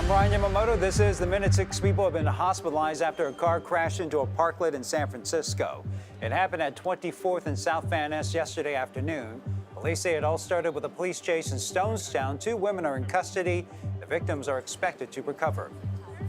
I'm Ryan Yamamoto. This is the Minute. 6 people have been hospitalized after a car crashed into a parklet in San Francisco. It happened at 24th and South Van Ness yesterday afternoon. Police say it all started with a police chase in Stonestown. 2 women are in custody. The victims are expected to recover.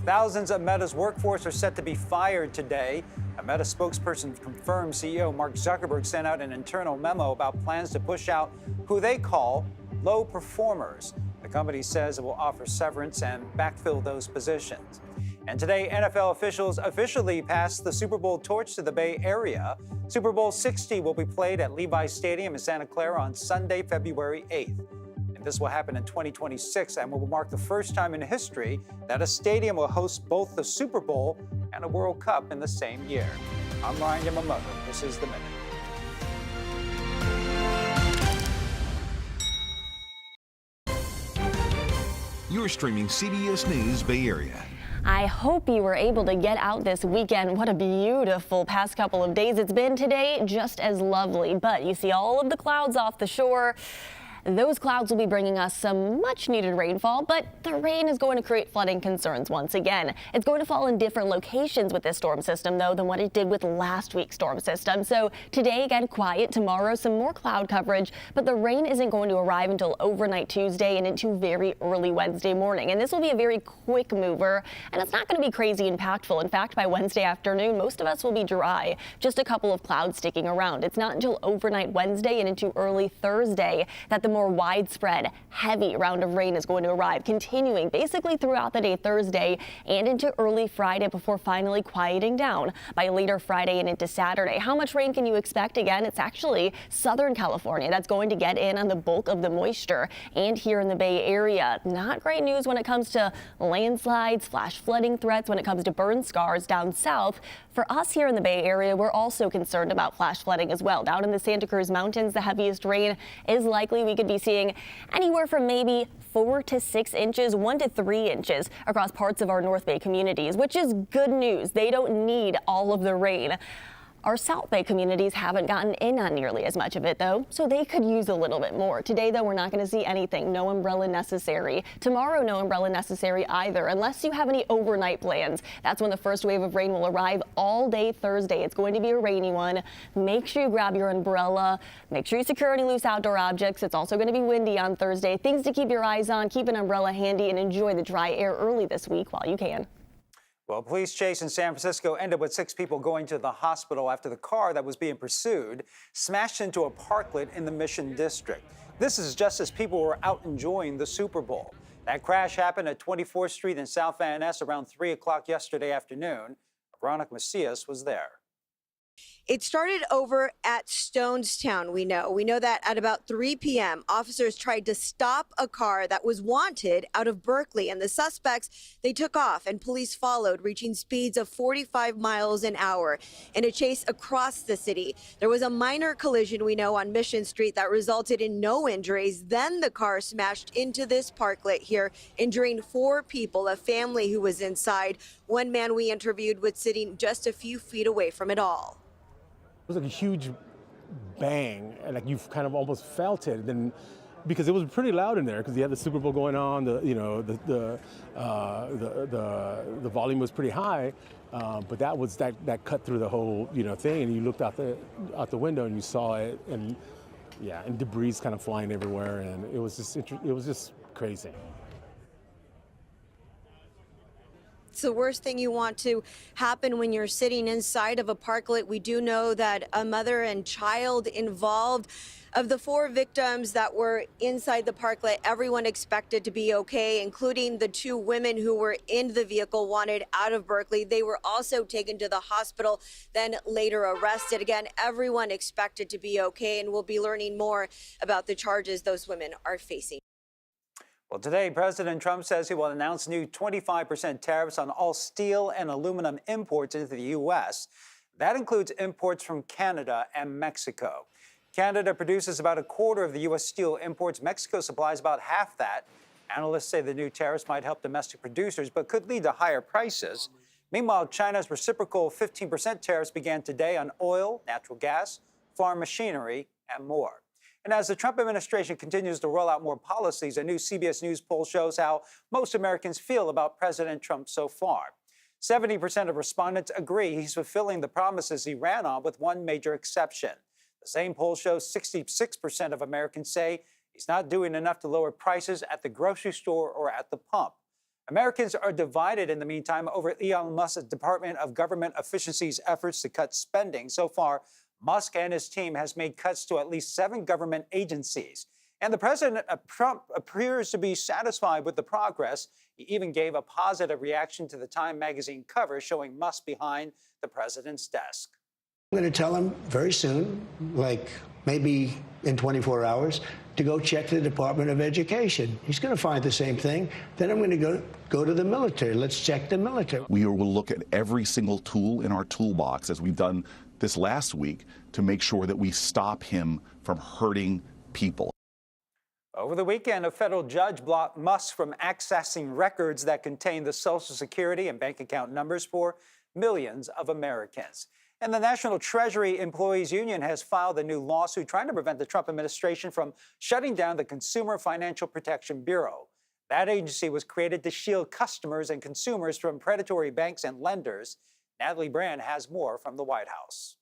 Thousands of Meta's workforce are set to be fired today. A Meta spokesperson confirmed CEO Mark Zuckerberg sent out an internal memo about plans to push out who they call low performers. The company says it will offer severance and backfill those positions. And today, NFL officials officially passed the Super Bowl torch to the Bay Area. Super Bowl 60 will be played at Levi's Stadium in Santa Clara on Sunday, February 8th. And this will happen in 2026 and will mark the first time in history that a stadium will host both the Super Bowl and a World Cup in the same year. I'm Ryan Yamamoto. This is The Minute. You're streaming CBS News Bay Area. I hope you were able to get out this weekend. What a beautiful past couple of days it's been today, just as lovely. But you see all of the clouds off the shore. Those clouds will be bringing us some much needed rainfall, but the rain is going to create flooding concerns once again. It's going to fall in different locations with this storm system, though, than what it did with last week's storm system. So today, again, quiet. Tomorrow, some more cloud coverage, but the rain isn't going to arrive until overnight Tuesday and into very early Wednesday morning. And this will be a very quick mover, and it's not going to be crazy impactful. In fact, by Wednesday afternoon, most of us will be dry. Just a couple of clouds sticking around. It's not until overnight Wednesday and into early Thursday that the more widespread, heavy round of rain is going to arrive, continuing basically throughout the day Thursday and into early Friday before finally quieting down by later Friday and into Saturday. How much rain can you expect? Again, it's actually Southern California that's going to get in on the bulk of the moisture, and here in the Bay Area. Not great news when it comes to landslides, flash flooding threats, when it comes to burn scars down south. For us here in the Bay Area, we're also concerned about flash flooding as well. Down in the Santa Cruz Mountains, the heaviest rain is likely. We could be seeing anywhere from maybe 4 to 6 inches, 1 to 3 inches across parts of our North Bay communities, which is good news. They don't need all of the rain. Our South Bay communities haven't gotten in on nearly as much of it, though, so they could use a little bit more. Today, though, we're not going to see anything. No umbrella necessary. Tomorrow, no umbrella necessary either, unless you have any overnight plans. That's when the first wave of rain will arrive all day Thursday. It's going to be a rainy one. Make sure you grab your umbrella. Make sure you secure any loose outdoor objects. It's also going to be windy on Thursday. Things to keep your eyes on. Keep an umbrella handy and enjoy the dry air early this week while you can. Well, a police chase in San Francisco ended with 6 people going to the hospital after the car that was being pursued smashed into a parklet in the Mission District. This is just as people were out enjoying the Super Bowl. That crash happened at 24th Street in South Van Ness around 3 o'clock yesterday afternoon. Veronica Macias was there. It started over at Stonestown, we know. We know that at about 3 p.m., officers tried to stop a car that was wanted out of Berkeley, and the suspects, they took off and police followed, reaching speeds of 45 miles an hour in a chase across the city. There was a minor collision, we know, on Mission Street that resulted in no injuries. Then the car smashed into this parklet here, injuring 4 people, a family who was inside. One man we interviewed was sitting just a few feet away from it all. It was like a huge bang, and like you've kind of almost felt it. Then, because it was pretty loud in there, because you had the Super Bowl going on, the volume was pretty high, but that cut through the whole thing, and you looked out the window and you saw it, and and debris kind of flying everywhere, and it was just crazy. It's the worst thing you want to happen when you're sitting inside of a parklet. We do know that a mother and child involved. Of the 4 victims that were inside the parklet, everyone expected to be okay, including the 2 women who were in the vehicle wanted out of Berkeley. They were also taken to the hospital, then later arrested. Again, everyone expected to be okay, and we'll be learning more about the charges those women are facing. Well, today, President Trump says he will announce new 25% tariffs on all steel and aluminum imports into the U.S. That includes imports from Canada and Mexico. Canada produces about a quarter of the U.S. steel imports. Mexico supplies about half that. Analysts say the new tariffs might help domestic producers, but could lead to higher prices. Meanwhile, China's reciprocal 15% tariffs began today on oil, natural gas, farm machinery, and more. And as the Trump administration continues to roll out more policies, a new CBS News poll shows how most Americans feel about President Trump so far. 70% of respondents agree he's fulfilling the promises he ran on, with one major exception. The same poll shows 66% of Americans say he's not doing enough to lower prices at the grocery store or at the pump. Americans are divided in the meantime over Elon Musk's Department of Government Efficiency's efforts to cut spending. So far, Musk and his team has made cuts to at least 7 government agencies. And the president Trump appears to be satisfied with the progress. He even gave a positive reaction to the Time magazine cover showing Musk behind the president's desk. I'm going to tell him very soon, like maybe in 24 hours, to go check the Department of Education. He's going to find the same thing. Then I'm going to go to the military. Let's check the military. We will look at every single tool in our toolbox, as we've done this last week, to make sure that we stop him from hurting people. Over the weekend, a federal judge blocked Musk from accessing records that contain the Social Security and bank account numbers for millions of Americans. And the National Treasury Employees Union has filed a new lawsuit trying to prevent the Trump administration from shutting down the Consumer Financial Protection Bureau. That agency was created to shield customers and consumers from predatory banks and lenders. Natalie Brand has more from the White House.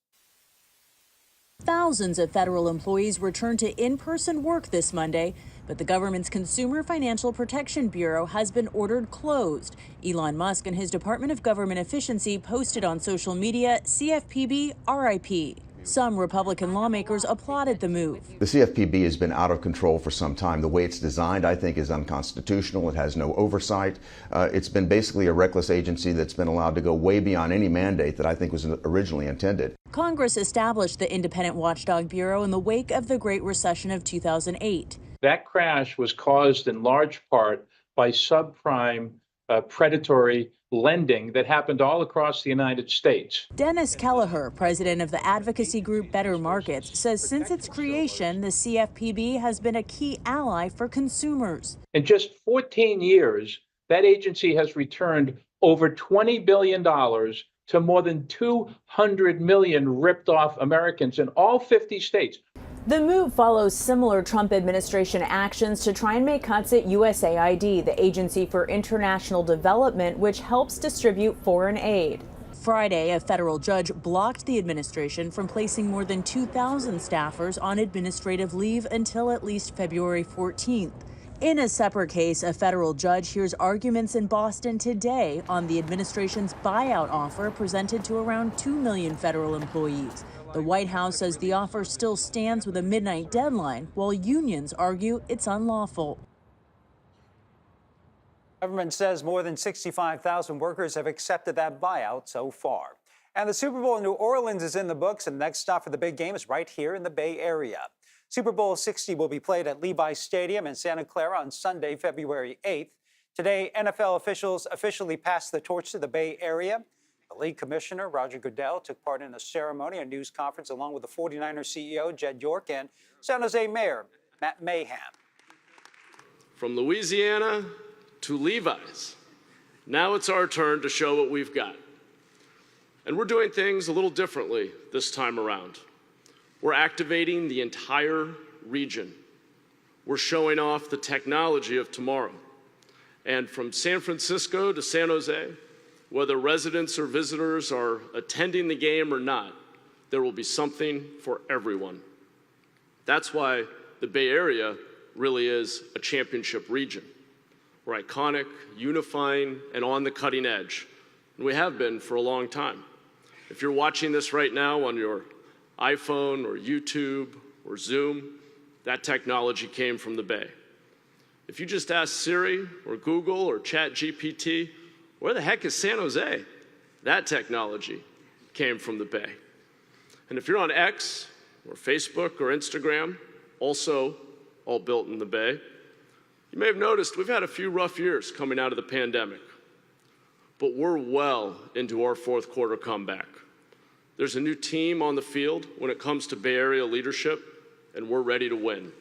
Thousands of federal employees returned to in-person work this Monday, but the government's Consumer Financial Protection Bureau has been ordered closed. Elon Musk and his Department of Government Efficiency posted on social media, CFPB RIP. Some Republican lawmakers applauded the move. The CFPB has been out of control for some time. The way it's designed, I think, is unconstitutional. It has no oversight. It's been basically a reckless agency that's been allowed to go way beyond any mandate that I think was originally intended. Congress established the Independent Watchdog Bureau in the wake of the Great Recession of 2008. That crash was caused in large part by subprime predatory lending that happened all across the United States. Dennis Kelleher, president of the advocacy group Better Markets, says since its creation, the CFPB has been a key ally for consumers. In just 14 years, that agency has returned over $20 billion to more than 200 million ripped off Americans in all 50 states. The move follows similar Trump administration actions to try and make cuts at USAID, the Agency for International Development, which helps distribute foreign aid. Friday, a federal judge blocked the administration from placing more than 2,000 staffers on administrative leave until at least February 14th. In a separate case, a federal judge hears arguments in Boston today on the administration's buyout offer presented to around 2 million federal employees. The White House says the offer still stands with a midnight deadline, while unions argue it's unlawful. Government says more than 65,000 workers have accepted that buyout so far. And the Super Bowl in New Orleans is in the books, and the next stop for the big game is right here in the Bay Area. Super Bowl 60 will be played at Levi Stadium in Santa Clara on Sunday, February 8th. Today, NFL officials officially passed the torch to the Bay Area. The league commissioner, Roger Goodell, took part in a ceremony and news conference along with the 49ers CEO, Jed York, and San Jose Mayor, Matt Mayhem. From Louisiana to Levi's, now it's our turn to show what we've got. And we're doing things a little differently this time around. We're activating the entire region. We're showing off the technology of tomorrow. And from San Francisco to San Jose, whether residents or visitors are attending the game or not, there will be something for everyone. That's why the Bay Area really is a championship region. We're iconic, unifying, and on the cutting edge. And we have been for a long time. If you're watching this right now on your iPhone or YouTube or Zoom, that technology came from the Bay. If you just ask Siri or Google or ChatGPT, where the heck is San Jose? That technology came from the Bay. And if you're on X or Facebook or Instagram, also all built in the Bay, you may have noticed we've had a few rough years coming out of the pandemic, but we're well into our fourth quarter comeback. There's a new team on the field when it comes to Bay Area leadership, and we're ready to win.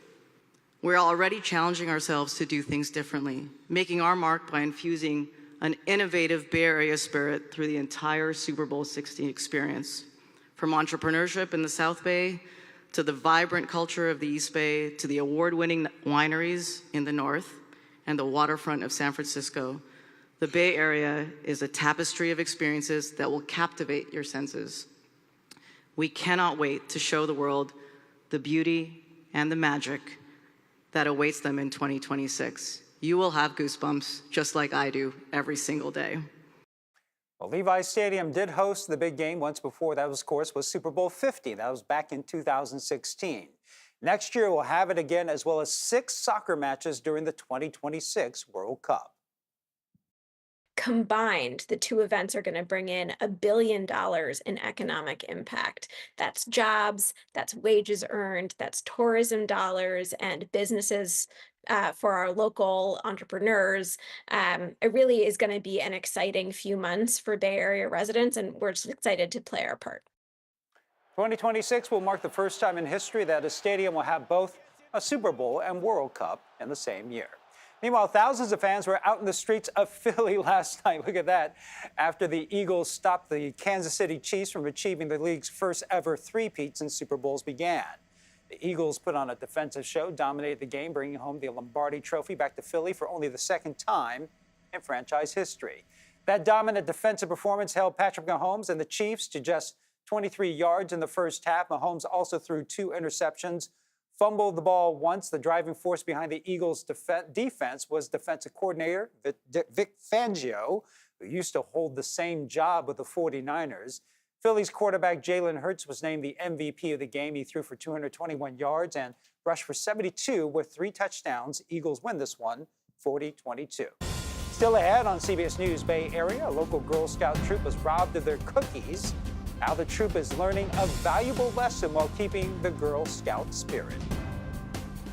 We're already challenging ourselves to do things differently, making our mark by infusing an innovative Bay Area spirit through the entire Super Bowl 60 experience. From entrepreneurship in the South Bay to the vibrant culture of the East Bay, to the award-winning wineries in the north and the waterfront of San Francisco, the Bay Area is a tapestry of experiences that will captivate your senses. We cannot wait to show the world the beauty and the magic that awaits them in 2026. You will have goosebumps, just like I do, every single day. Well, Levi's Stadium did host the big game once before. That, was, of course, was Super Bowl 50. That was back in 2016. Next year, we'll have it again, as well as 6 soccer matches during the 2026 World Cup. Combined, the two events are going to bring in $1 billion in economic impact. That's jobs, that's wages earned, that's tourism dollars and businesses for our local entrepreneurs. It really is going to be an exciting few months for Bay Area residents, and we're just excited to play our part. 2026 will mark the first time in history that a stadium will have both a Super Bowl and World Cup in the same year. Meanwhile, thousands of fans were out in the streets of Philly last night. Look at that. After the Eagles stopped the Kansas City Chiefs from achieving the league's first ever three-peat since Super Bowls began. The Eagles put on a defensive show, dominated the game, bringing home the Lombardi Trophy back to Philly for only the second time in franchise history. That dominant defensive performance held Patrick Mahomes and the Chiefs to just 23 yards in the first half. Mahomes also threw 2 interceptions, fumbled the ball once. The driving force behind the Eagles' defense was defensive coordinator Vic Fangio, who used to hold the same job with the 49ers. Philly's quarterback Jalen Hurts was named the MVP of the game. He threw for 221 yards and rushed for 72 with 3 touchdowns. Eagles win this one, 40-22. Still ahead on CBS News Bay Area, a local Girl Scout troop was robbed of their cookies. Now the troop is learning a valuable lesson while keeping the Girl Scout spirit.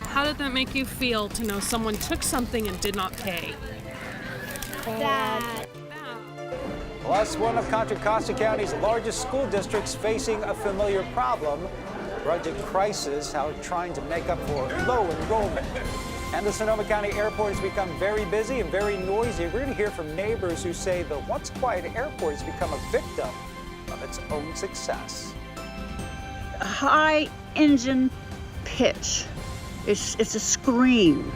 How did that make you feel to know someone took something and did not pay? That. Plus, one of Contra Costa County's largest school districts facing a familiar problem, budget crisis, how trying to make up for low enrollment. And the Sonoma County Airport has become very busy and very noisy. We're going to hear from neighbors who say the once quiet airport has become a victim of its own success. High engine pitch. It's a scream.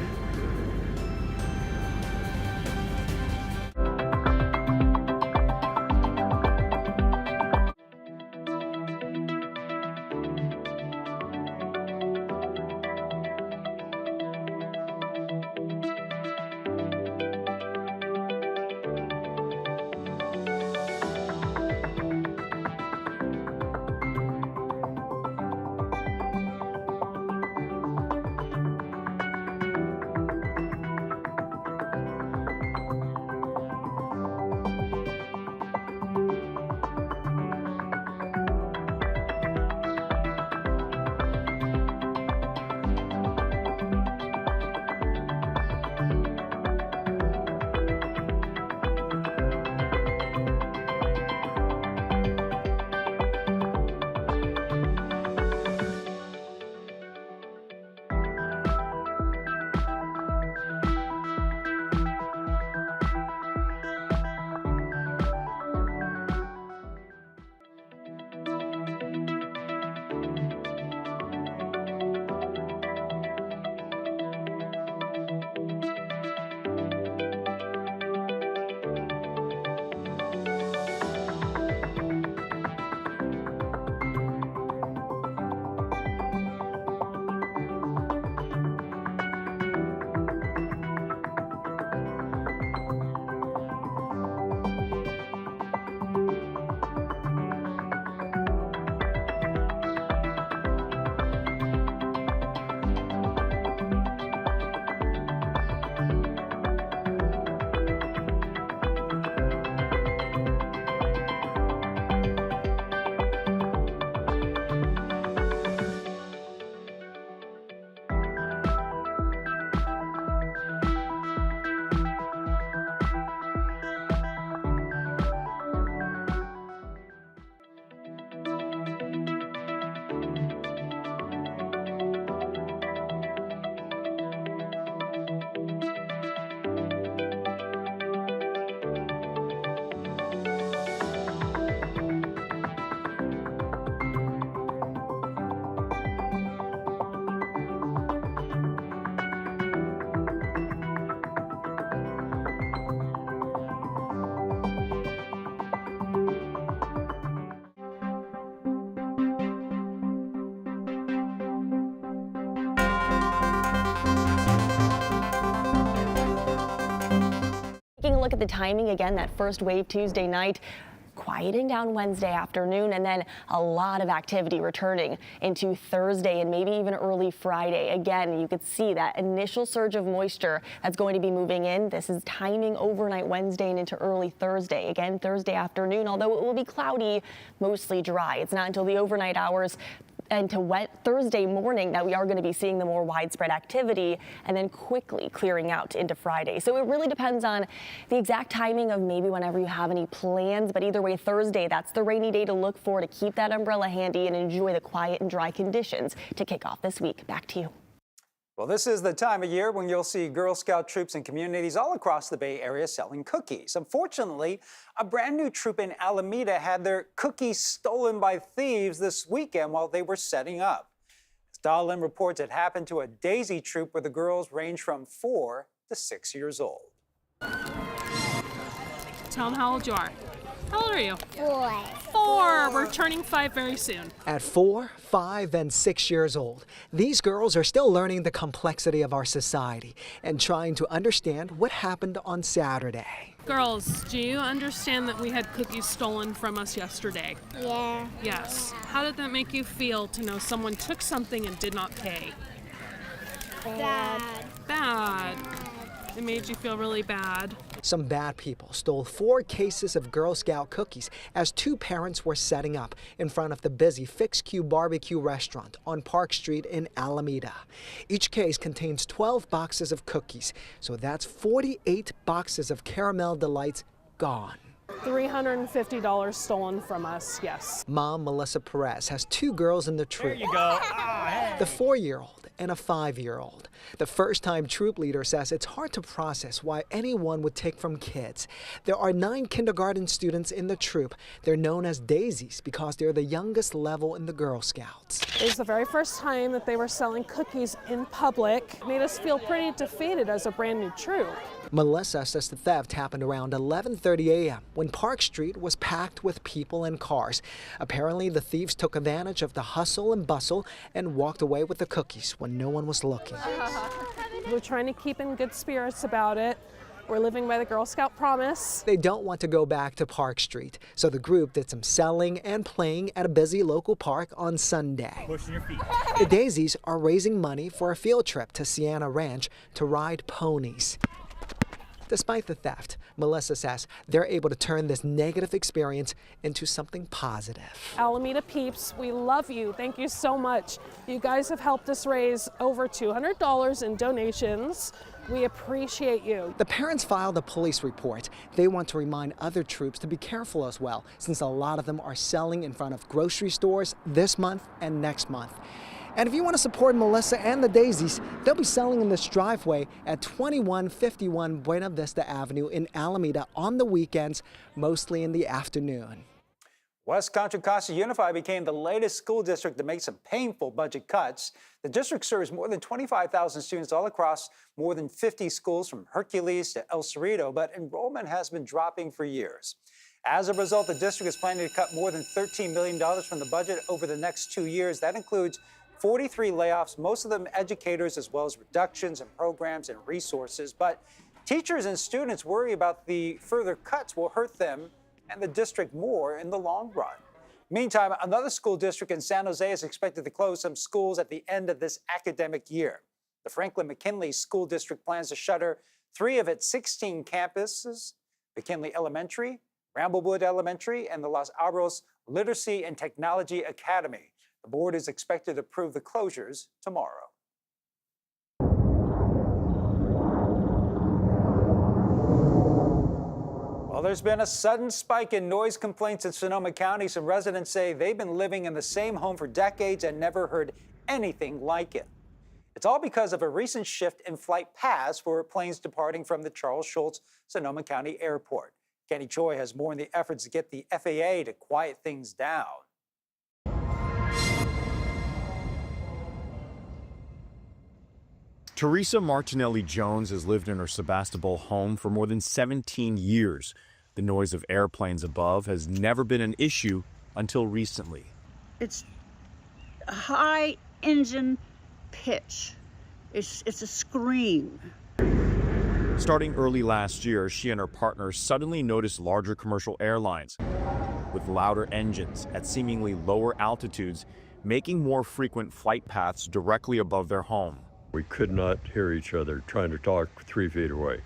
Taking a look at the timing again, that first wave Tuesday night, quieting down Wednesday afternoon, and then a lot of activity returning into Thursday and maybe even early Friday. Again, you could see that initial surge of moisture that's going to be moving in. This is timing overnight Wednesday and into early Thursday. Again, Thursday afternoon, although it will be cloudy, mostly dry. It's not until the overnight hours into Thursday morning that we are going to be seeing the more widespread activity and then quickly clearing out into Friday. So it really depends on the exact timing of maybe whenever you have any plans. But either way, Thursday, that's the rainy day to look for, to keep that umbrella handy and enjoy the quiet and dry conditions to kick off this week. Back to you. Well, this is the time of year when you'll see Girl Scout troops and communities all across the Bay Area selling cookies. Unfortunately, a brand new troop in Alameda had their cookies stolen by thieves this weekend while they were setting up. As Dahlin reports, it happened to a Daisy troop where the girls range from 4 to 6 years old. Tell them how old you are. How old are you? 4. 4. We're turning 5 very soon. At 4, 5, and 6 years old, these girls are still learning the complexity of our society and trying to understand what happened on Saturday. Girls, do you understand that we had cookies stolen from us yesterday? Yeah. Yes. How did that make you feel to know someone took something and did not pay? Bad. Bad. It made you feel really bad. Some bad people stole 4 cases of Girl Scout cookies as 2 parents were setting up in front of the busy Fix Q Barbecue restaurant on Park Street in Alameda. Each case contains 12 boxes of cookies, so that's 48 boxes of Caramel Delights gone. $350 stolen from us, yes. Mom Melissa Perez has 2 girls in the troop. There you go. Oh, hey. The 4-year-old and a 5-year-old. The first-time troop leader says it's hard to process why anyone would take from kids. There are 9 kindergarten students in the troop. They're known as Daisies because they're the youngest level in the Girl Scouts. It was the very first time that they were selling cookies in public. It made us feel pretty defeated as a brand new troop. Melissa says the theft happened around 11:30 a.m. when Park Street was packed with people and cars. Apparently, the thieves took advantage of the hustle and bustle and walked away with the cookies when no one was looking. We're trying to keep in good spirits about it. We're living by the Girl Scout promise. They don't want to go back to Park Street, so the group did some selling and playing at a busy local park on Sunday. Pushing your feet. The Daisies are raising money for a field trip to Sienna Ranch to ride ponies. Despite the theft, Melissa says they're able to turn this negative experience into something positive. Alameda peeps, we love you. Thank you so much. You guys have helped us raise over $200 in donations. We appreciate you. The parents filed a police report. They want to remind other troops to be careful as well, since a lot of them are selling in front of grocery stores this month and next month. And if you want to support Melissa and the Daisies, they'll be selling in this driveway at 2151 Buena Vista Avenue in Alameda on the weekends, mostly in the afternoon. West Contra Costa Unified became the latest school district to make some painful budget cuts. The district serves more than 25,000 students all across more than 50 schools from Hercules to El Cerrito, but enrollment has been dropping for years. As a result, the district is planning to cut more than $13 million from the budget over the next 2 years. That includes 43 layoffs, most of them educators, as well as reductions in programs and resources. But teachers and students worry about the further cuts will hurt them and the district more in the long run. Meantime, another school district in San Jose is expected to close some schools at the end of this academic year. The Franklin McKinley School District plans to shutter 3 of its 16 campuses: McKinley Elementary, Ramblewood Elementary, and the Los Alamos Literacy and Technology Academy. The board is expected to approve the closures tomorrow. Well, there's been a sudden spike in noise complaints in Sonoma County. Some residents say they've been living in the same home for decades and never heard anything like it. It's all because of a recent shift in flight paths for planes departing from the Charles Schulz Sonoma County Airport. Kenny Choi has more on the efforts to get the FAA to quiet things down. Teresa Martinelli Jones has lived in her Sebastopol home for more than 17 years. The noise of airplanes above has never been an issue until recently. It's high engine pitch. It's a scream. Starting early last year, she and her partner suddenly noticed larger commercial airlines with louder engines at seemingly lower altitudes, making more frequent flight paths directly above their home. We could not hear each other trying to talk 3 feet away.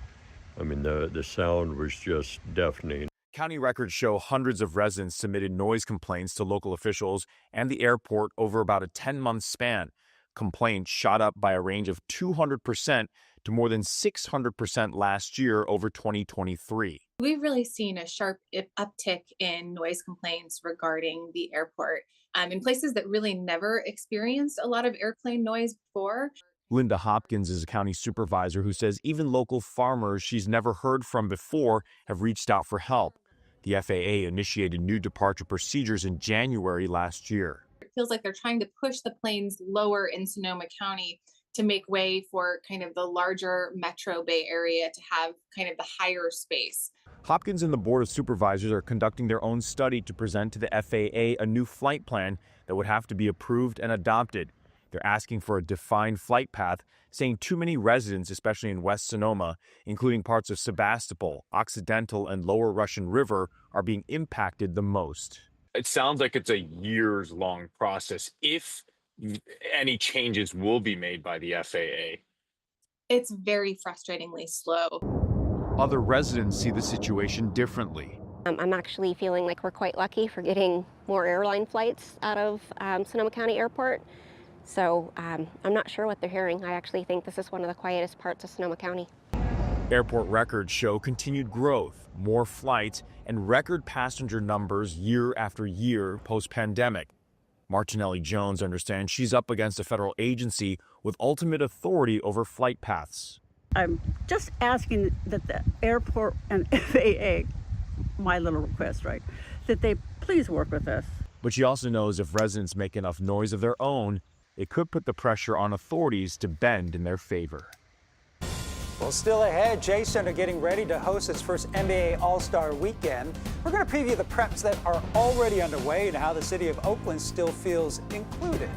I mean, the sound was just deafening. County records show hundreds of residents submitted noise complaints to local officials and the airport over about a 10-month span. Complaints shot up by a range of 200% to more than 600% last year over 2023. We've really seen a sharp uptick in noise complaints regarding the airport in places that really never experienced a lot of airplane noise before. Linda Hopkins is a county supervisor who says even local farmers she's never heard from before have reached out for help. The FAA initiated new departure procedures in January last year. It feels like they're trying to push the planes lower in Sonoma County to make way for kind of the larger Metro Bay Area to have kind of the higher space. Hopkins and the Board of Supervisors are conducting their own study to present to the FAA a new flight plan that would have to be approved and adopted. They're asking for a defined flight path, saying too many residents, especially in West Sonoma, including parts of Sebastopol, Occidental, and Lower Russian River, are being impacted the most. It sounds like it's a years-long process if any changes will be made by the FAA. It's very frustratingly slow. Other residents see the situation differently. I'm actually feeling like we're quite lucky for getting more airline flights out of Sonoma County Airport. So I'm not sure what they're hearing. I actually think this is one of the quietest parts of Sonoma County. Airport records show continued growth, more flights, and record passenger numbers year after year post-pandemic. Martinelli Jones understands she's up against a federal agency with ultimate authority over flight paths. I'm just asking that the airport and FAA, my little request, right, that they please work with us. But she also knows if residents make enough noise of their own, it could put the pressure on authorities to bend in their favor. Well, still ahead, Jason are getting ready to host its first NBA All-Star Weekend. We're going to preview the preps that are already underway and how the city of Oakland still feels included.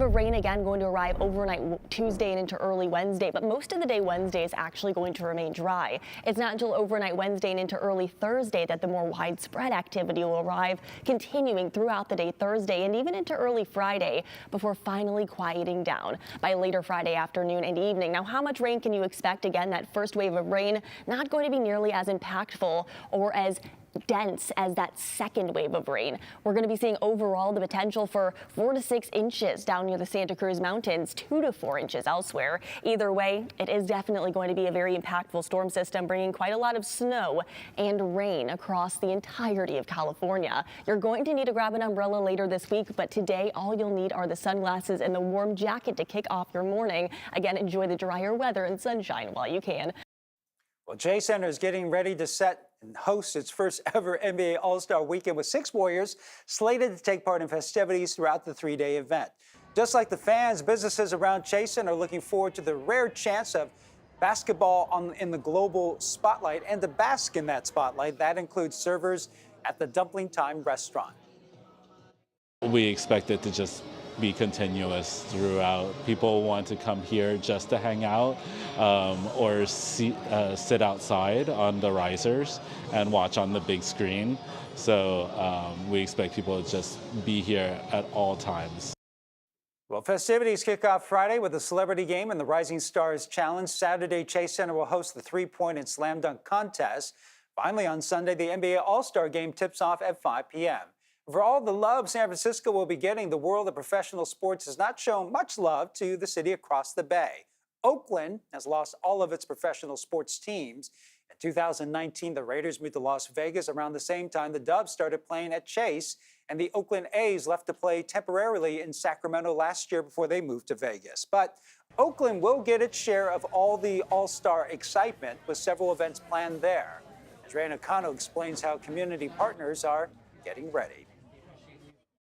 of rain again going to arrive overnight Tuesday and into early Wednesday, but most of the day Wednesday is actually going to remain dry. It's not until overnight Wednesday and into early Thursday that the more widespread activity will arrive, continuing throughout the day Thursday and even into early Friday before finally quieting down by later Friday afternoon and evening. Now, how much rain can you expect? Again, that first wave of rain not going to be nearly as impactful or as dense as that second wave of rain. We're going to be seeing overall the potential for 4 to 6 inches down near the Santa Cruz Mountains, 2 to 4 inches elsewhere. Either way, it is definitely going to be a very impactful storm system, bringing quite a lot of snow and rain across the entirety of California. You're going to need to grab an umbrella later this week, but today all you'll need are the sunglasses and the warm jacket to kick off your morning. Again, enjoy the drier weather and sunshine while you can. Well, Chase Center is getting ready to set and host its first ever NBA All-Star Weekend with 6 Warriors slated to take part in festivities throughout the 3-day event. Just like the fans, businesses around Chase Center are looking forward to the rare chance of basketball in the global spotlight and to bask in that spotlight. That includes servers at the Dumpling Time restaurant. We expect it to just be continuous throughout. People want to come here just to hang out or sit outside on the risers and watch on the big screen. So we expect people to just be here at all times. Well, festivities kick off Friday with the Celebrity Game and the Rising Stars Challenge. Saturday, Chase Center will host the 3-point and slam dunk contest. Finally, on Sunday, the NBA All-Star Game tips off at 5 p.m. For all the love San Francisco will be getting, the world of professional sports has not shown much love to the city across the bay. Oakland has lost all of its professional sports teams. In 2019, the Raiders moved to Las Vegas. Around the same time, the Dubs started playing at Chase, and the Oakland A's left to play temporarily in Sacramento last year before they moved to Vegas. But Oakland will get its share of all the All-Star excitement with several events planned there. Andrea Nakano explains how community partners are getting ready.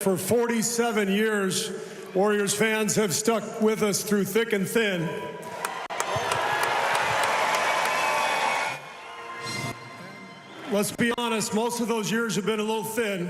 For 47 years, Warriors fans have stuck with us through thick and thin. Let's be honest, most of those years have been a little thin.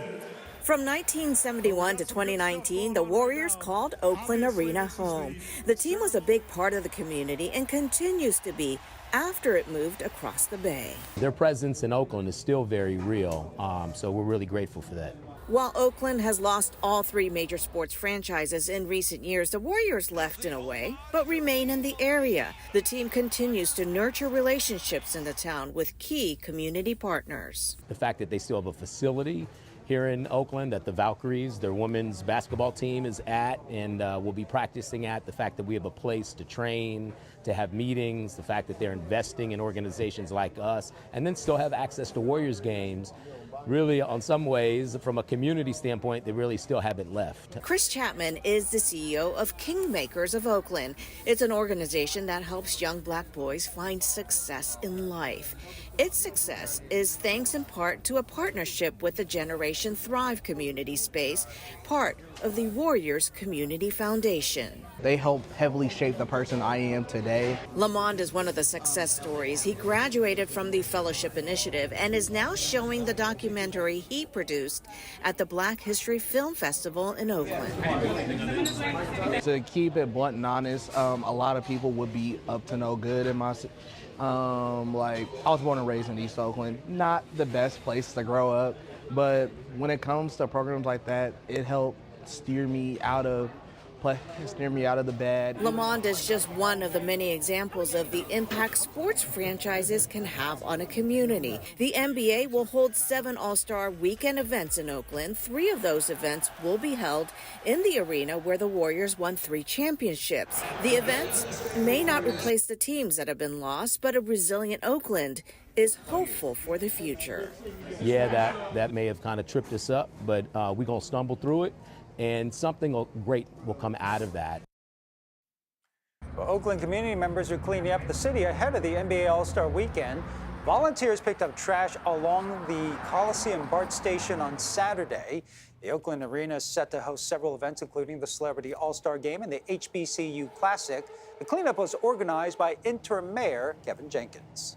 From 1971 to 2019, the Warriors called Oakland Arena home. The team was a big part of the community and continues to be after it moved across the bay. Their presence in Oakland is still very real, so we're really grateful for that. While Oakland has lost all 3 major sports franchises in recent years, the Warriors left in a way, but remain in the area. The team continues to nurture relationships in the town with key community partners. The fact that they still have a facility here in Oakland that the Valkyries, their women's basketball team, is at and will be practicing at, the fact that we have a place to train, to have meetings, the fact that they're investing in organizations like us, and then still have access to Warriors games. Really, on some ways, from a community standpoint, they really still haven't left. Chris Chapman is the CEO of Kingmakers of Oakland. It's an organization that helps young black boys find success in life. Its success is thanks in part to a partnership with the Generation Thrive community space, part of the Warriors Community Foundation. They help heavily shape the person I am today. Lamond is one of the success stories. He graduated from the Fellowship Initiative and is now showing the documentary he produced at the Black History Film Festival in Oakland. To keep it blunt and honest, a lot of people would be up to no good in my I was born and raised in East Oakland. Not the best place to grow up, but when it comes to programs like that, it helped steer me out of the bad. Lamond is just one of the many examples of the impact sports franchises can have on a community. The NBA will hold 7 All-Star Weekend events in Oakland. 3 of those events will be held in the arena where the Warriors won 3 championships. The events may not replace the teams that have been lost, but a resilient Oakland is hopeful for the future. Yeah, that may have kind of tripped us up, but we're going to stumble through it. And something great will come out of that. Well, Oakland community members are cleaning up the city ahead of the NBA All-Star Weekend. Volunteers picked up trash along the Coliseum BART station on Saturday. The Oakland Arena is set to host several events, including the Celebrity All-Star Game and the HBCU Classic. The cleanup was organized by interim mayor Kevin Jenkins.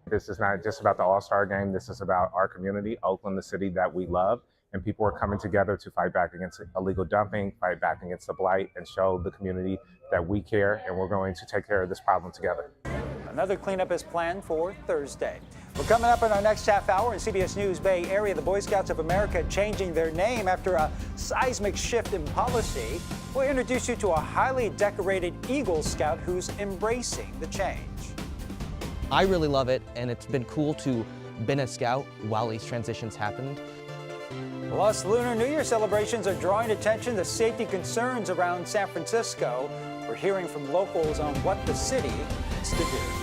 This is not just about the All-Star Game. This is about our community, Oakland, the city that we love. and people are coming together to fight back against illegal dumping, fight back against the blight, and show the community that we care and we're going to take care of this problem together. Another cleanup is planned for Thursday. We're coming up in our next half hour in CBS News Bay Area. The Boy Scouts of America changing their name after a seismic shift in policy. We'll introduce you to a highly decorated Eagle Scout who's embracing the change. I really love it, and it's been cool to been a scout while these transitions happened. Plus, Lunar New Year celebrations are drawing attention to safety concerns around San Francisco. We're hearing from locals on what the city needs to do.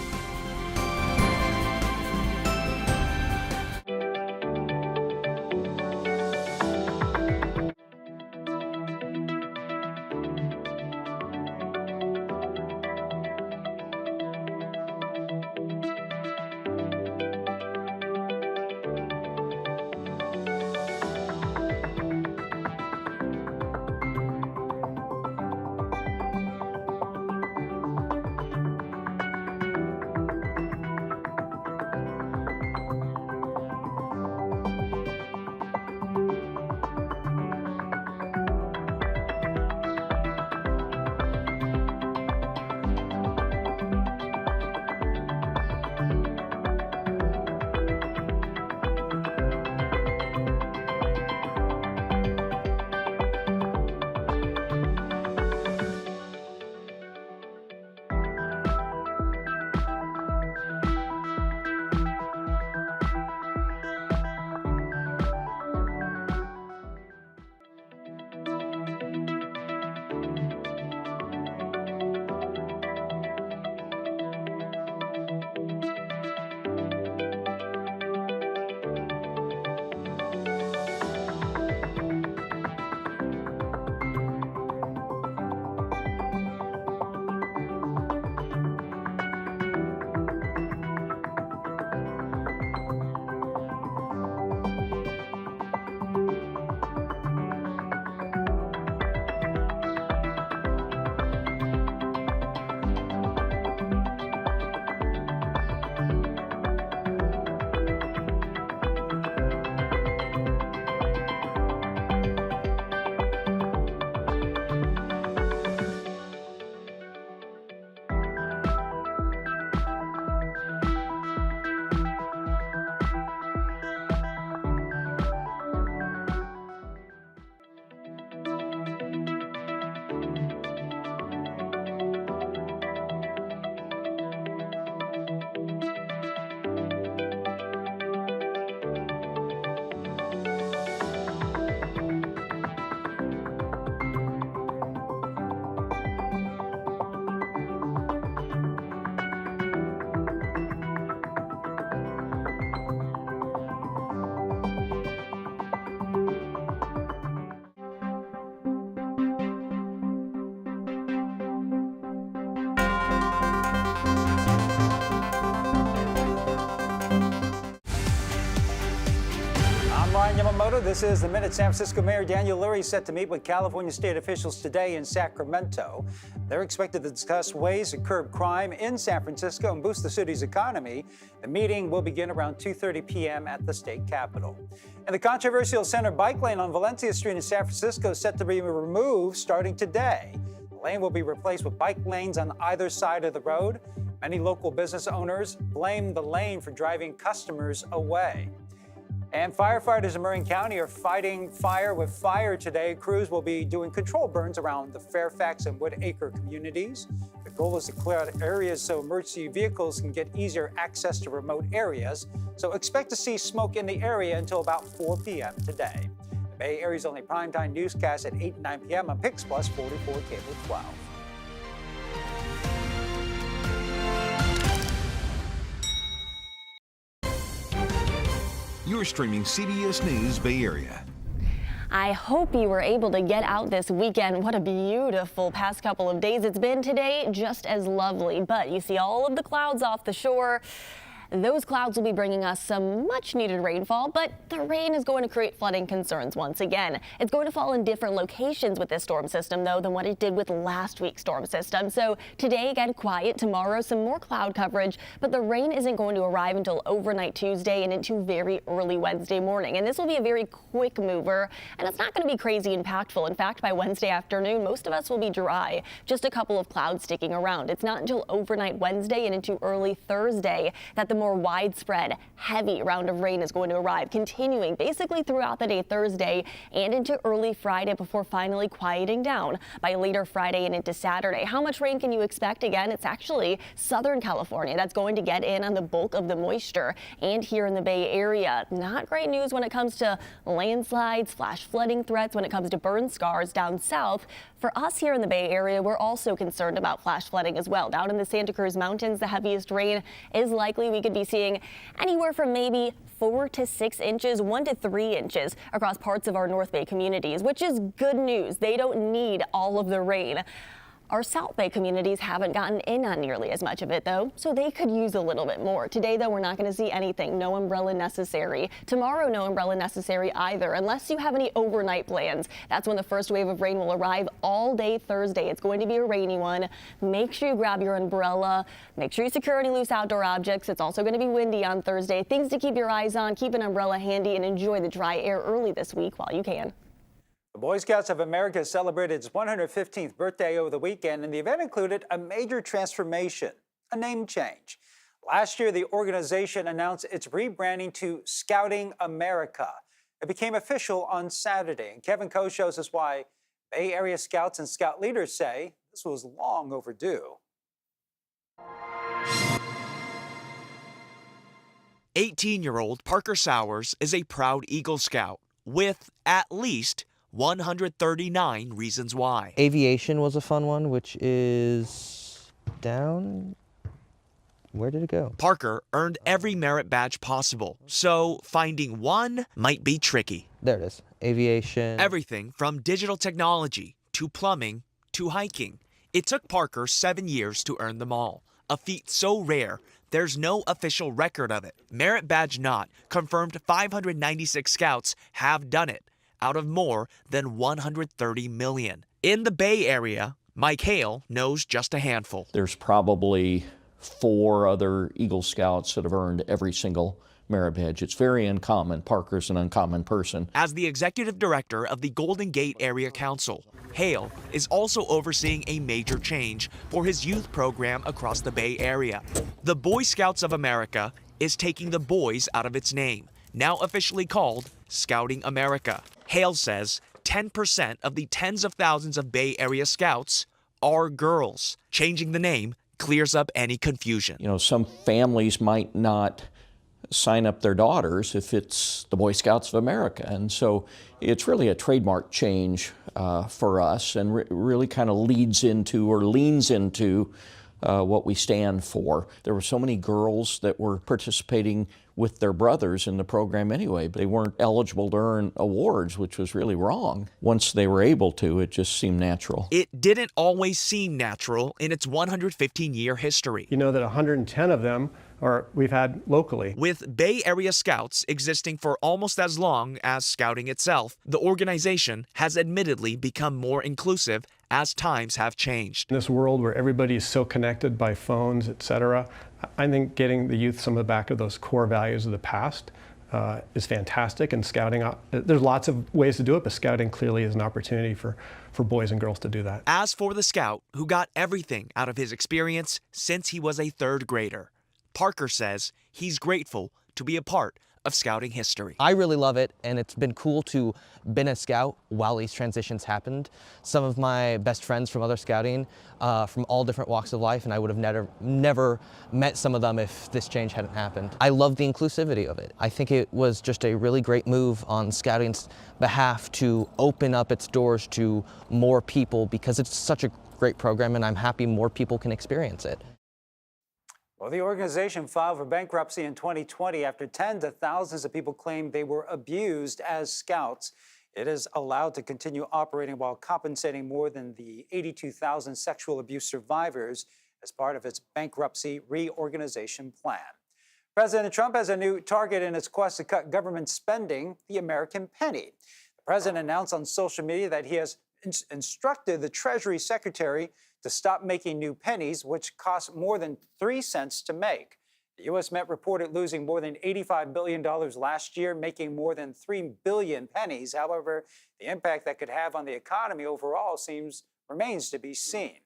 Yamamoto. This is the Minute. San Francisco Mayor Daniel Lurie set to meet with California state officials today in Sacramento. They're expected to discuss ways to curb crime in San Francisco and boost the city's economy. The meeting will begin around 2:30 p.m. at the state capitol. And the controversial center bike lane on Valencia Street in San Francisco is set to be removed starting today. The lane will be replaced with bike lanes on either side of the road. Many local business owners blame the lane for driving customers away. And firefighters in Marin County are fighting fire with fire today. Crews will be doing control burns around the Fairfax and Woodacre communities. The goal is to clear out areas so emergency vehicles can get easier access to remote areas. So expect to see smoke in the area until about 4 p.m. today. The Bay Area's only primetime newscast at 8 and 9 p.m. on Pix Plus 44 Cable 12. You're streaming CBS News Bay Area. I hope you were able to get out this weekend. What a beautiful past couple of days it's been today, just as lovely. But you see all of the clouds off the shore. Those clouds will be bringing us some much needed rainfall, but the rain is going to create flooding concerns once again. It's going to fall in different locations with this storm system, though, than what it did with last week's storm system. So today, again, quiet. Tomorrow, some more cloud coverage, but the rain isn't going to arrive until overnight Tuesday and into very early Wednesday morning. And this will be a very quick mover, and it's not going to be crazy impactful. In fact, by Wednesday afternoon, most of us will be dry. Just a couple of clouds sticking around. It's not until overnight Wednesday and into early Thursday that the more widespread, heavy round of rain is going to arrive, continuing basically throughout the day Thursday and into early Friday before finally quieting down by later Friday and into Saturday. How much rain can you expect? Again, it's actually Southern California that's going to get in on the bulk of the moisture, and here in the Bay Area. Not great news when it comes to landslides, flash flooding threats, when it comes to burn scars down south. For us here in the Bay Area, we're also concerned about flash flooding as well. Down in the Santa Cruz Mountains, the heaviest rain is likely. We could be seeing anywhere from maybe 4 to 6 inches, 1 to 3 inches across parts of our North Bay communities, which is good news. They don't need all of the rain. Our South Bay communities haven't gotten in on nearly as much of it, though, so they could use a little bit more. Today, though, we're not going to see anything. No umbrella necessary. Tomorrow, no umbrella necessary either, unless you have any overnight plans. That's when the first wave of rain will arrive all day Thursday. It's going to be a rainy one. Make sure you grab your umbrella. Make sure you secure any loose outdoor objects. It's also going to be windy on Thursday. Things to keep your eyes on. Keep an umbrella handy and enjoy the dry air early this week while you can. The Boy Scouts of America celebrated its 115th birthday over the weekend, and the event included a major transformation, a name change. Last year, the organization announced its rebranding to Scouting America. It became official on Saturday, and Kevin Coe shows us why Bay Area Scouts and Scout leaders say this was long overdue. 18-year-old Parker Sowers is a proud Eagle Scout with at least 139 reasons why. Aviation was a fun one, which is down. Where did it go? Parker earned every merit badge possible, so finding one might be tricky. There it is. Aviation. Everything from digital technology to plumbing to hiking. It took Parker 7 years to earn them all, a feat so rare there's no official record of it. Merit badge not confirmed 596 scouts have done it, out of more than 130 million. In the Bay Area, Mike Hale knows just a handful. There's probably 4 other Eagle Scouts that have earned every single merit badge. It's very uncommon. Parker's an uncommon person. As the executive director of the Golden Gate Area Council, Hale is also overseeing a major change for his youth program across the Bay Area. The Boy Scouts of America is taking the boys out of its name, now officially called Scouting America. Hale says 10% of the tens of thousands of Bay Area Scouts are girls. Changing the name clears up any confusion. You know, some families might not sign up their daughters if it's the Boy Scouts of America. And so it's really a trademark change for us, and really kind of leads into or leans into what we stand for. There were so many girls that were participating with their brothers in the program anyway, but they weren't eligible to earn awards, which was really wrong. Once they were able to, it just seemed natural. It didn't always seem natural in its 115-year history. You know that 110 of them we've had locally. With Bay Area Scouts existing for almost as long as Scouting itself, the organization has admittedly become more inclusive as times have changed. In this world where everybody is so connected by phones, etc., I think getting the youth some of back of those core values of the past is fantastic. And Scouting, there's lots of ways to do it, but Scouting clearly is an opportunity for boys and girls to do that. As for the Scout who got everything out of his experience since he was a 3rd grader, Parker says he's grateful to be a part of Scouting history. I really love it, and it's been cool to been a Scout while these transitions happened. Some of my best friends from other Scouting, from all different walks of life, and I would have never met some of them if this change hadn't happened. I love the inclusivity of it. I think it was just a really great move on Scouting's behalf to open up its doors to more people, because it's such a great program, and I'm happy more people can experience it. Well, the organization filed for bankruptcy in 2020 after tens of thousands of people claimed they were abused as scouts. It is allowed to continue operating while compensating more than the 82,000 sexual abuse survivors as part of its bankruptcy reorganization plan. President Trump has a new target in his quest to cut government spending, the American penny. The president announced on social media that he has instructed the Treasury Secretary to stop making new pennies, which cost more than 3 cents to make. The U.S. Mint reported losing more than $85 billion last year, making more than 3 billion pennies. However, the impact that could have on the economy overall remains to be seen.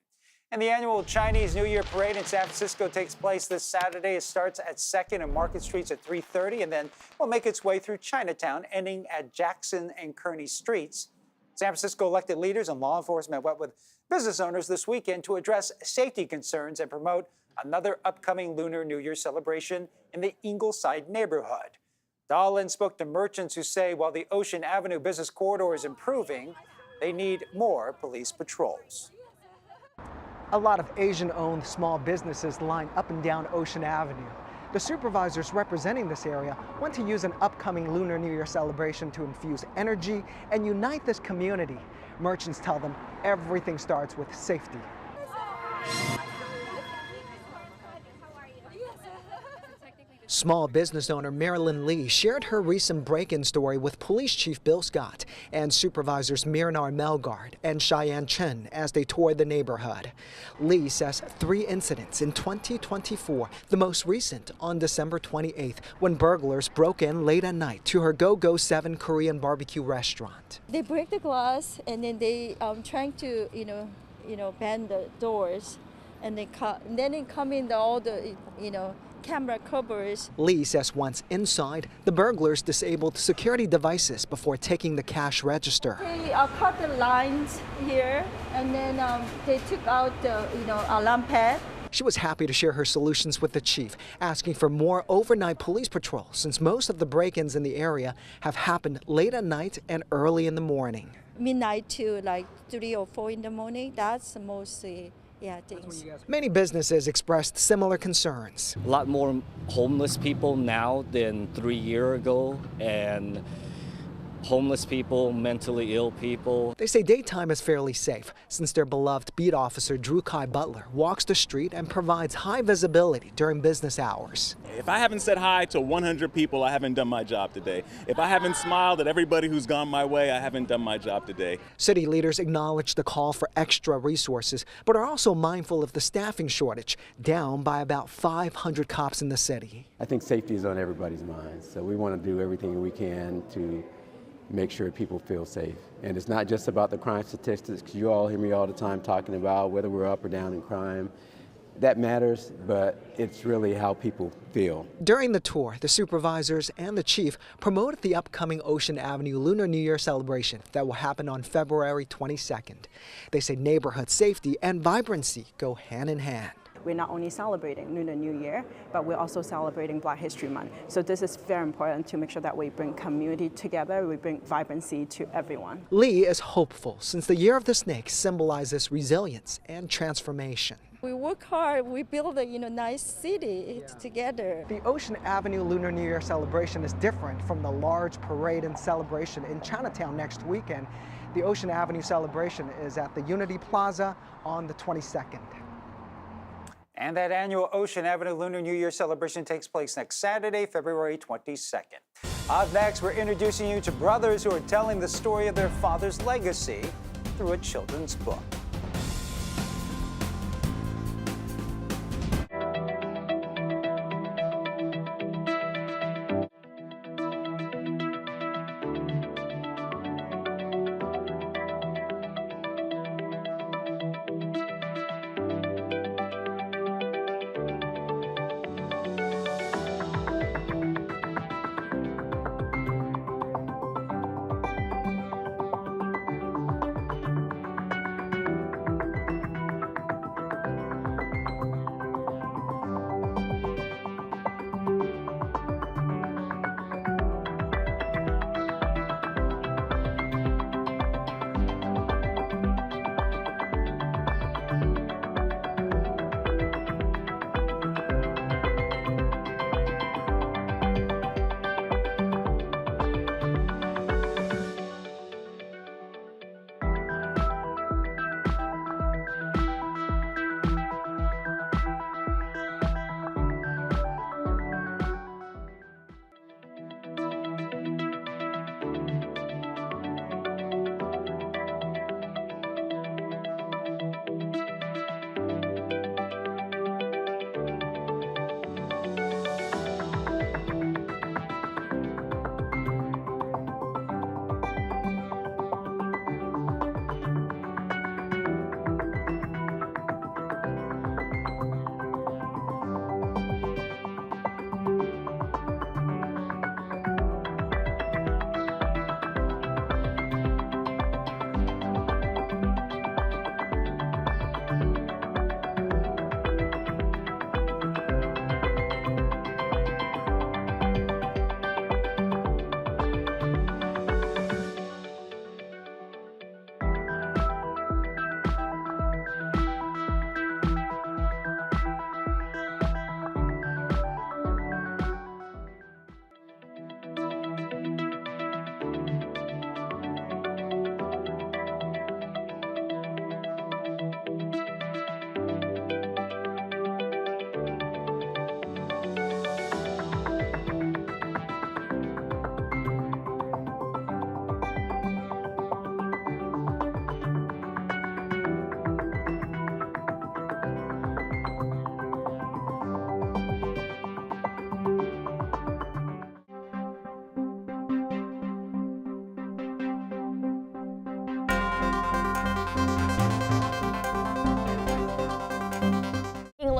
And the annual Chinese New Year parade in San Francisco takes place this Saturday. It starts at 2nd and Market Streets at 3:30 and then will make its way through Chinatown, ending at Jackson and Kearny Streets. San Francisco elected leaders and law enforcement met with business owners this weekend to address safety concerns and promote another upcoming Lunar New Year celebration in the Ingleside neighborhood. Dahlin spoke to merchants who say while the Ocean Avenue business corridor is improving, they need more police patrols. A lot of Asian-owned small businesses line up and down Ocean Avenue. The supervisors representing this area want to use an upcoming Lunar New Year celebration to infuse energy and unite this community. Merchants tell them everything starts with safety. Small business owner Marilyn Lee shared her recent break-in story with Police Chief Bill Scott and supervisors Miranar Melgard and Cheyenne Chen as they toured the neighborhood. Lee says 3 incidents in 2024, the most recent on December 28th when burglars broke in late at night to her Go-Go 7 Korean barbecue restaurant. They break the glass and then they trying to bend the doors, and they come in all the camera covers. Lee says once inside, the burglars disabled security devices before taking the cash register. They cut the lines here, and then they took out the alarm pad. She was happy to share her solutions with the chief, asking for more overnight police patrol since most of the break-ins in the area have happened late at night and early in the morning. Midnight to like 3 or 4 in the morning, that's mostly things. Many businesses expressed similar concerns. A lot more homeless people now than 3 years ago, and homeless people, mentally ill people. They say daytime is fairly safe since their beloved beat officer Drew Kai Butler walks the street and provides high visibility during business hours. If I haven't said hi to 100 people, I haven't done my job today. If I haven't smiled at everybody who's gone my way, I haven't done my job today. City leaders acknowledge the call for extra resources, but are also mindful of the staffing shortage, down by about 500 cops in the city. I think safety is on everybody's mind, so we want to do everything we can to make sure people feel safe. And it's not just about the crime statistics, because you all hear me all the time talking about whether we're up or down in crime. That matters, but it's really how people feel. During the tour, the supervisors and the chief promoted the upcoming Ocean Avenue Lunar New Year celebration that will happen on February 22nd. They say neighborhood safety and vibrancy go hand in hand. We're not only celebrating Lunar New Year, but we're also celebrating Black History Month. So this is very important to make sure that we bring community together, we bring vibrancy to everyone. Lee is hopeful since the Year of the Snake symbolizes resilience and transformation. We work hard, we build a nice city together. The Ocean Avenue Lunar New Year celebration is different from the large parade and celebration in Chinatown next weekend. The Ocean Avenue celebration is at the Unity Plaza on the 22nd. And that annual Ocean Avenue Lunar New Year celebration takes place next Saturday, February 22nd. Up next, we're introducing you to brothers who are telling the story of their father's legacy through a children's book.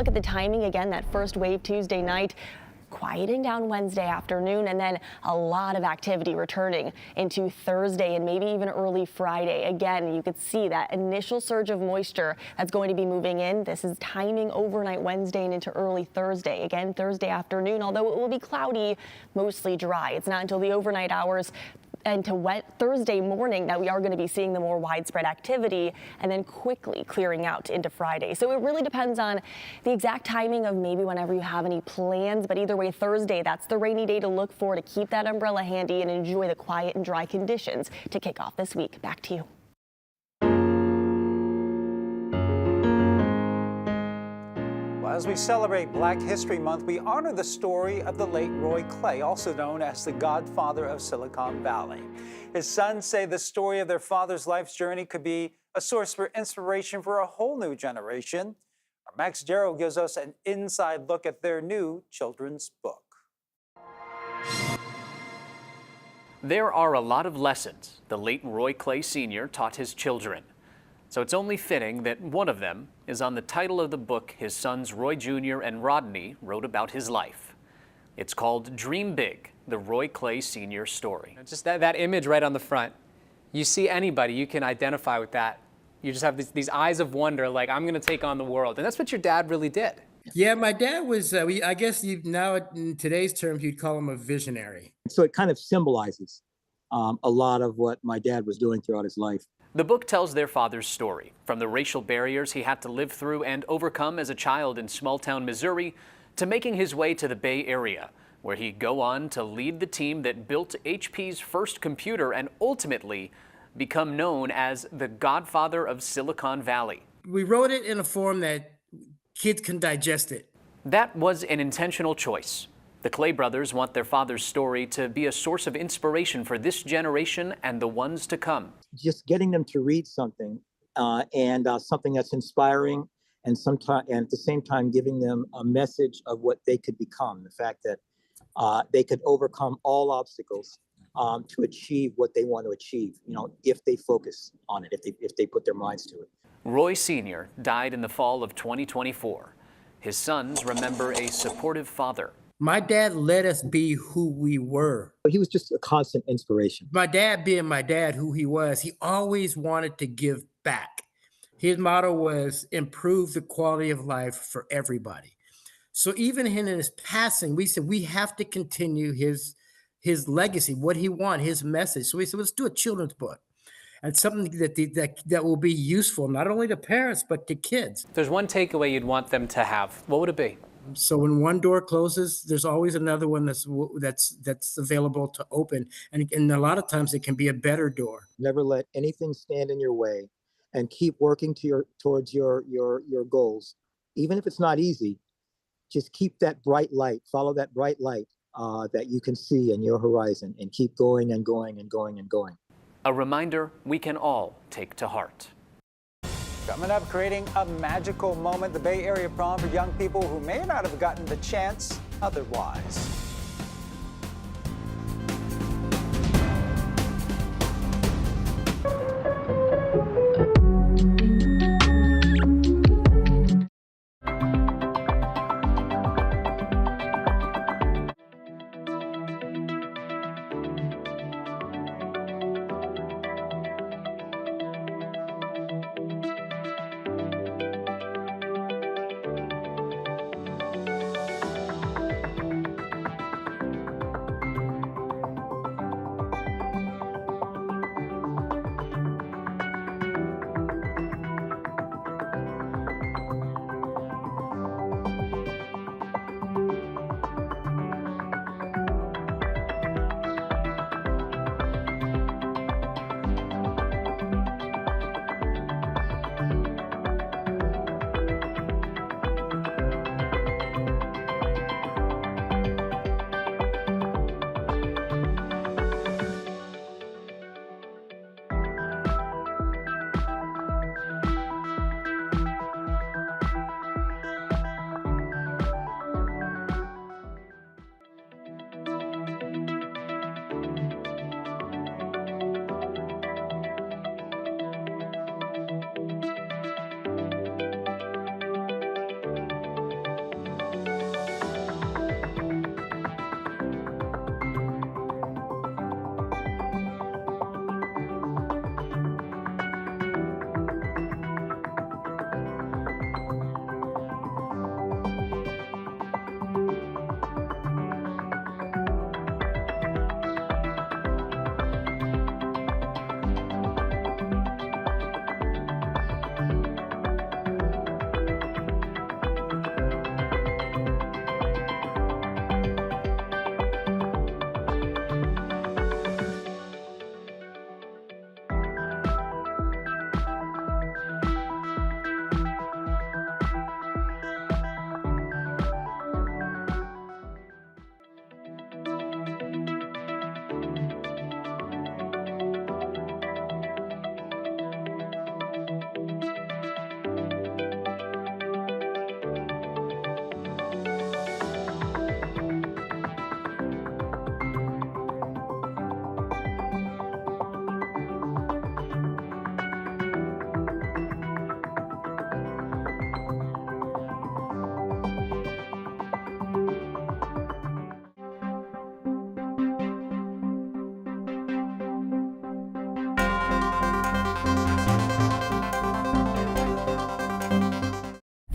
look at the timing again, that first wave Tuesday night, quieting down Wednesday afternoon, and then a lot of activity returning into Thursday and maybe even early Friday. Again, you could see that initial surge of moisture that's going to be moving in. This is timing overnight Wednesday and into early Thursday. Again, Thursday afternoon, although it will be cloudy, mostly dry. It's not until the overnight hours into wet Thursday morning that we are going to be seeing the more widespread activity, and then quickly clearing out into Friday. So it really depends on the exact timing of maybe whenever you have any plans. But either way, Thursday, that's the rainy day to look for, to keep that umbrella handy and enjoy the quiet and dry conditions to kick off this week. Back to you. As we celebrate Black History Month, we honor the story of the late Roy Clay, also known as the godfather of Silicon Valley. His sons say the story of their father's life's journey could be a source for inspiration for a whole new generation. Our Max Darrow gives us an inside look at their new children's book. There are a lot of lessons the late Roy Clay Sr. taught his children. So it's only fitting that one of them is on the title of the book his sons Roy Jr. and Rodney wrote about his life. It's called Dream Big, the Roy Clay Sr. story. Just that image right on the front, you see anybody, you can identify with that. You just have these eyes of wonder, like, I'm going to take on the world. And that's what your dad really did. Yeah, my dad was, I guess now in today's terms, you'd call him a visionary. So it kind of symbolizes a lot of what my dad was doing throughout his life. The book tells their father's story, from the racial barriers he had to live through and overcome as a child in small-town Missouri, to making his way to the Bay Area, where he'd go on to lead the team that built HP's first computer and ultimately become known as the godfather of Silicon Valley. We wrote it in a form that kids can digest it. That was an intentional choice. The Clay brothers want their father's story to be a source of inspiration for this generation and the ones to come. Just getting them to read something and something that's inspiring, and at the same time giving them a message of what they could become. The fact that they could overcome all obstacles to achieve what they want to achieve. If they focus on it, if they put their minds to it. Roy Sr. died in the fall of 2024. His sons remember a supportive father. My dad let us be who we were. He was just a constant inspiration. My dad being my dad, who he was, he always wanted to give back. His motto was improve the quality of life for everybody. So even in his passing, we said we have to continue his legacy, what he wanted, his message. So we said, let's do a children's book. And something that will be useful, not only to parents, but to kids. If there's one takeaway you'd want them to have, what would it be? So when one door closes, there's always another one that's available to open. And a lot of times it can be a better door. Never let anything stand in your way, and keep working towards your goals. Even if it's not easy, just keep that bright light, follow that bright light that you can see in your horizon, and keep going and going and going and going. A reminder we can all take to heart. Coming up, creating a magical moment, the Bay Area prom for young people who may not have gotten the chance otherwise.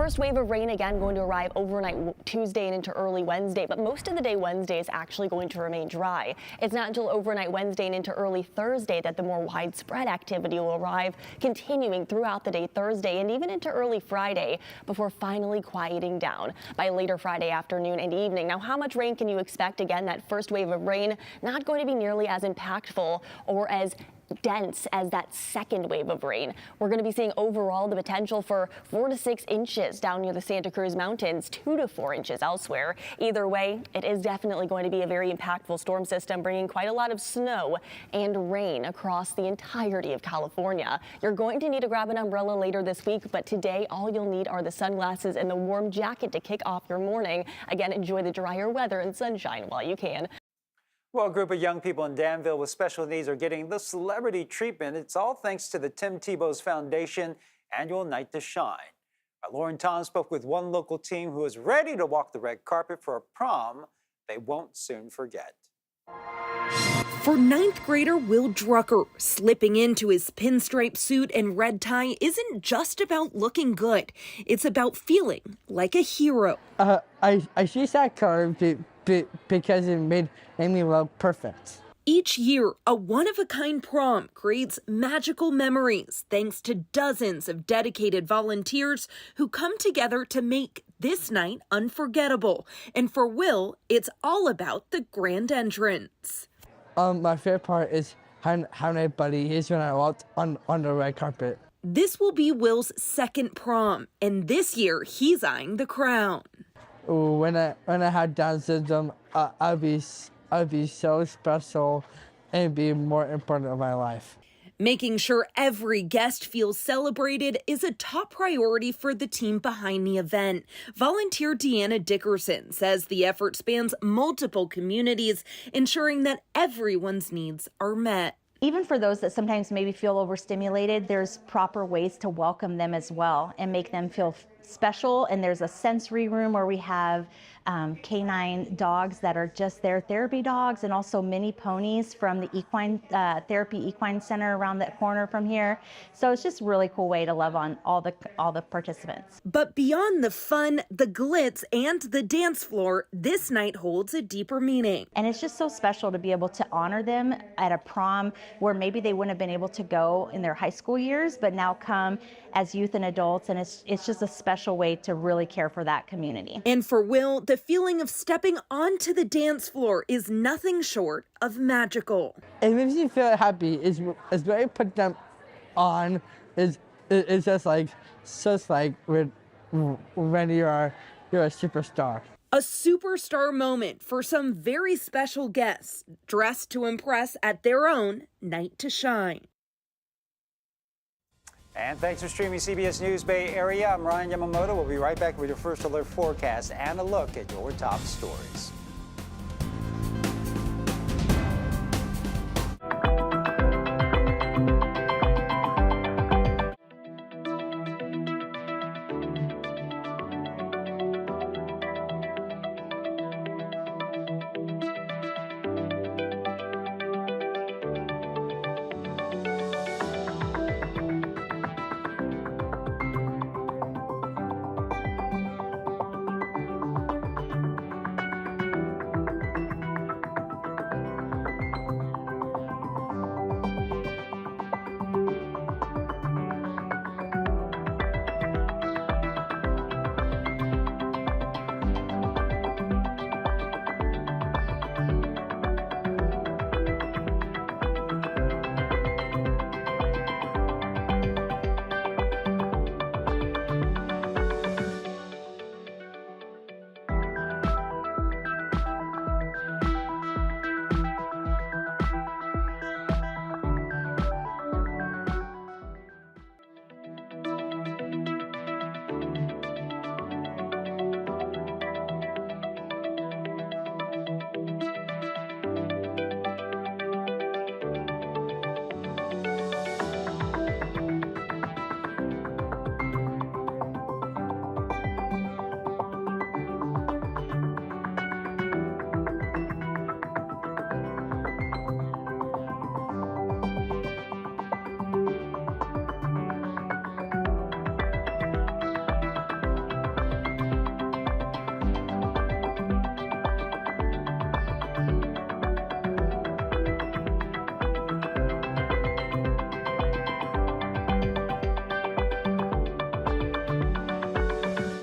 first wave of rain again going to arrive overnight Tuesday and into early Wednesday, but most of the day Wednesday is actually going to remain dry. It's not until overnight Wednesday and into early Thursday that the more widespread activity will arrive, continuing throughout the day Thursday and even into early Friday before finally quieting down by later Friday afternoon and evening. Now, how much rain can you expect? Again, that first wave of rain not going to be nearly as impactful or as dense as that second wave of rain. We're going to be seeing overall the potential for 4 to 6 inches down near the Santa Cruz Mountains, 2 to 4 inches elsewhere. Either way, it is definitely going to be a very impactful storm system, bringing quite a lot of snow and rain across the entirety of California. You're going to need to grab an umbrella later this week, but today all you'll need are the sunglasses and the warm jacket to kick off your morning. Again, enjoy the drier weather and sunshine while you can. Well, a group of young people in Danville with special needs are getting the celebrity treatment. It's all thanks to the Tim Tebow's Foundation annual Night to Shine. Lauren Tom spoke with one local team who is ready to walk the red carpet for a prom they won't soon forget. For 9th grader Will Drucker, slipping into his pinstripe suit and red tie isn't just about looking good. It's about feeling like a hero. I choose that color because it made me look perfect. Each year, a one-of-a-kind prom creates magical memories thanks to dozens of dedicated volunteers who come together to make this night unforgettable. And for Will, it's all about the grand entrance. My favorite part is how my buddy is when I walked on the red carpet. This will be Will's second prom, and this year he's eyeing the crown. When I had Down syndrome, I'd be so special and be more important in my life. Making sure every guest feels celebrated is a top priority for the team behind the event. Volunteer Deanna Dickerson says the effort spans multiple communities, ensuring that everyone's needs are met. Even for those that sometimes maybe feel overstimulated, there's proper ways to welcome them as well and make them feel special. And there's a sensory room where we have canine dogs that are just their therapy dogs, and also mini ponies from the equine therapy equine center around that corner from here. So it's just a really cool way to love on all the participants. But beyond the fun, the glitz, and the dance floor, this night holds a deeper meaning. And it's just so special to be able to honor them at a prom where maybe they wouldn't have been able to go in their high school years, but now come as youth and adults. And it's just a special way to really care for that community. And for Will, the feeling of stepping onto the dance floor is nothing short of magical. It makes you feel happy. It's when you put them on. It's just like when you're a superstar. A superstar moment for some very special guests dressed to impress at their own night to shine. And thanks for streaming CBS News Bay Area. I'm Ryan Yamamoto. We'll be right back with your first alert forecast and a look at your top stories.